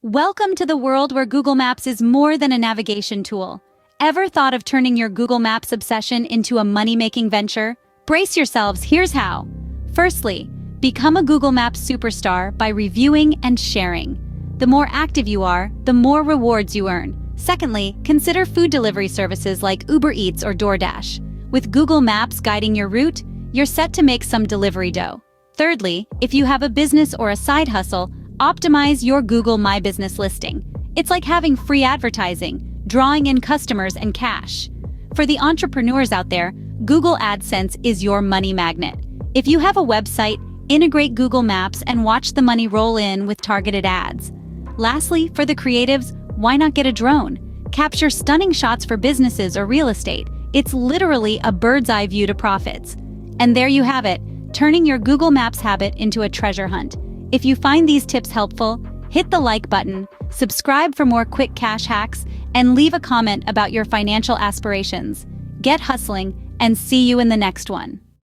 Welcome to the world where Google Maps is more than a navigation tool. Ever thought of turning your Google Maps obsession into a money-making venture? Brace yourselves, here's how. Firstly, become a Google Maps superstar by reviewing and sharing. The more active you are, the more rewards you earn. Secondly, consider food delivery services like Uber Eats or DoorDash. With Google Maps guiding your route, you're set to make some delivery dough. Thirdly, if you have a business or a side hustle, optimize your Google My Business listing. It's like having free advertising, drawing in customers and cash. For the entrepreneurs out there, Google AdSense is your money magnet. If you have a website, integrate Google Maps and watch the money roll in with targeted ads. Lastly, for the creatives, why not get a drone? Capture stunning shots for businesses or real estate. It's literally a bird's eye view to profits. And there you have it, turning your Google Maps habit into a treasure hunt. If you find these tips helpful, hit the like button, subscribe for more quick cash hacks, and leave a comment about your financial aspirations. Get hustling, and see you in the next one.